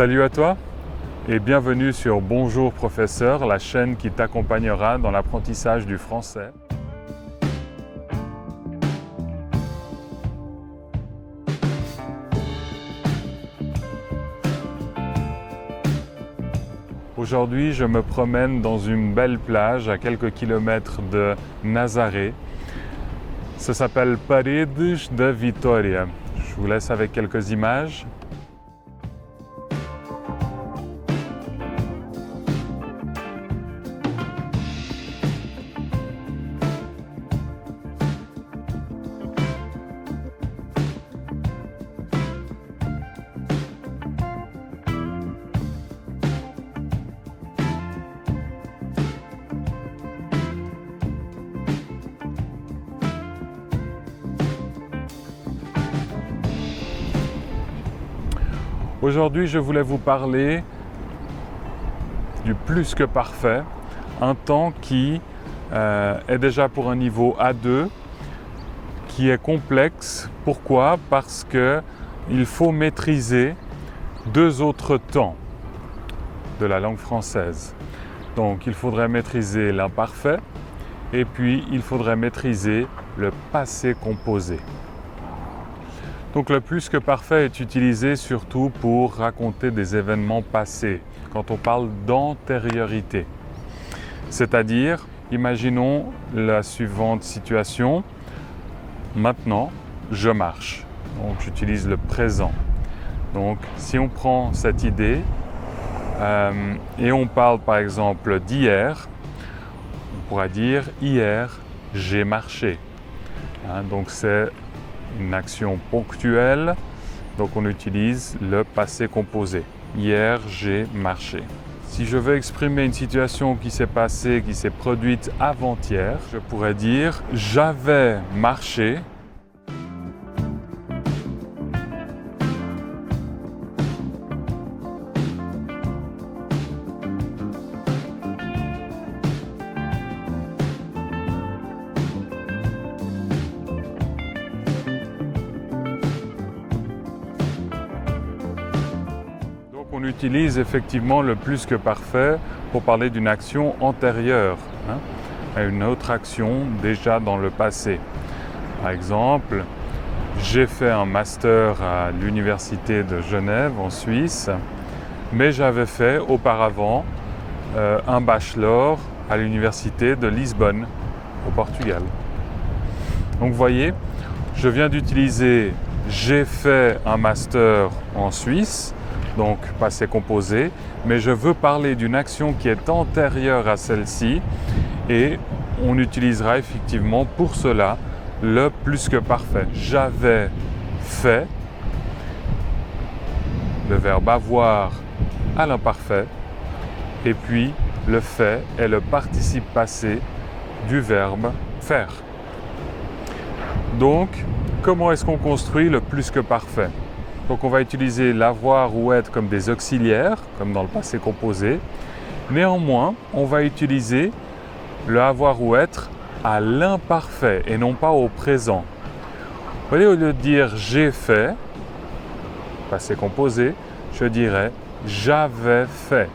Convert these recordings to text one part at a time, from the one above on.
Salut à toi et bienvenue sur Bonjour Professeur, la chaîne qui t'accompagnera dans l'apprentissage du français. Aujourd'hui, je me promène dans une belle plage à quelques kilomètres de Nazaré. Ça s'appelle Paredes de Vitória. Je vous laisse avec quelques images. Aujourd'hui, je voulais vous parler du plus que parfait, un temps qui est déjà pour un niveau A2, qui est complexe. Pourquoi? Parce qu'il faut maîtriser deux autres temps de la langue française. Donc, il faudrait maîtriser l'imparfait et puis il faudrait maîtriser le passé composé. Donc le plus que parfait est utilisé surtout pour raconter des événements passés, quand on parle d'antériorité. C'est-à-dire, imaginons la suivante situation. Maintenant, je marche. Donc j'utilise le présent. Donc si on prend cette idée et on parle par exemple d'hier, on pourra dire « hier, j'ai marché ». Donc c'est une action ponctuelle, donc on utilise le passé composé. Hier, j'ai marché. Si je veux exprimer une situation qui s'est passée, qui s'est produite avant-hier, je pourrais dire « j'avais marché ». On utilise effectivement le plus que parfait pour parler d'une action antérieure, à une autre action déjà dans le passé. Par exemple, j'ai fait un master à l'Université de Genève en Suisse, mais j'avais fait auparavant un bachelor à l'Université de Lisbonne au Portugal. Donc vous voyez, je viens d'utiliser « j'ai fait un master en Suisse », donc passé composé, mais je veux parler d'une action qui est antérieure à celle-ci et on utilisera effectivement pour cela le plus que parfait. J'avais fait, le verbe avoir à l'imparfait, et puis le fait est le participe passé du verbe faire. Donc, comment est-ce qu'on construit le plus que parfait? Donc on va utiliser l'avoir ou être comme des auxiliaires, comme dans le passé composé. Néanmoins, on va utiliser le avoir ou être à l'imparfait et non pas au présent. Vous voyez, au lieu de dire j'ai fait, passé composé, je dirais j'avais fait.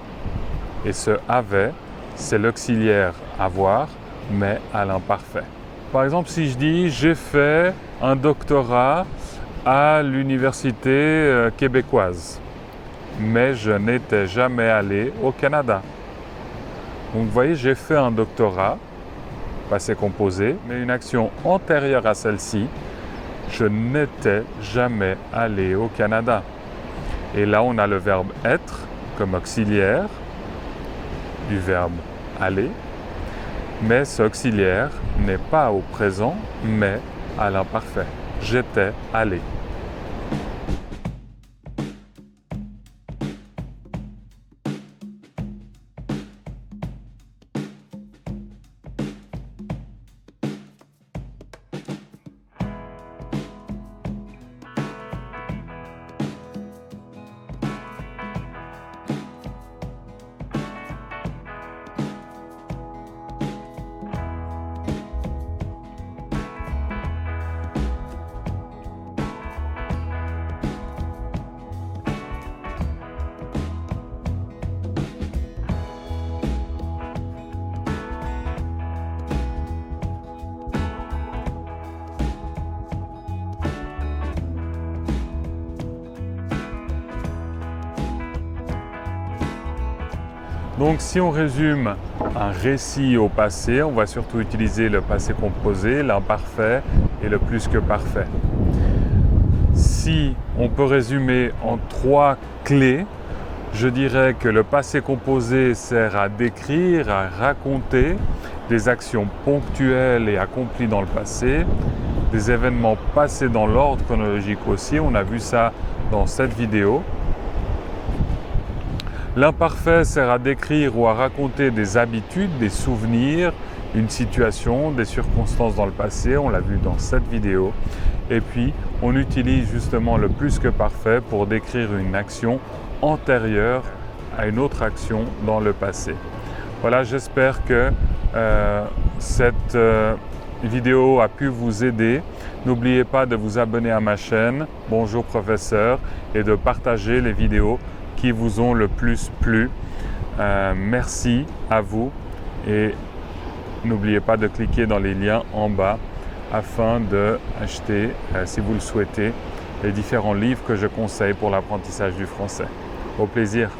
Et ce avait, c'est l'auxiliaire avoir, mais à l'imparfait. Par exemple, si je dis j'ai fait un doctorat à l'université québécoise, mais je n'étais jamais allé au Canada. Donc vous voyez, j'ai fait un doctorat, passé composé, mais une action antérieure à celle-ci, je n'étais jamais allé au Canada. Et là, on a le verbe être comme auxiliaire du verbe aller, mais ce auxiliaire n'est pas au présent, mais à l'imparfait. J'étais allé. Donc si on résume un récit au passé, on va surtout utiliser le passé composé, l'imparfait et le plus que parfait. Si on peut résumer en 3 clés, je dirais que le passé composé sert à décrire, à raconter des actions ponctuelles et accomplies dans le passé, des événements passés dans l'ordre chronologique aussi, on a vu ça dans cette vidéo. L'imparfait sert à décrire ou à raconter des habitudes, des souvenirs, une situation, des circonstances dans le passé, on l'a vu dans cette vidéo. Et puis, on utilise justement le plus que parfait pour décrire une action antérieure à une autre action dans le passé. Voilà, j'espère que cette vidéo a pu vous aider. N'oubliez pas de vous abonner à ma chaîne Bonjour Professeur et de partager les vidéos qui vous ont le plus plu. Merci à vous et n'oubliez pas de cliquer dans les liens en bas afin d'acheter, si vous le souhaitez, les différents livres que je conseille pour l'apprentissage du français. Au plaisir!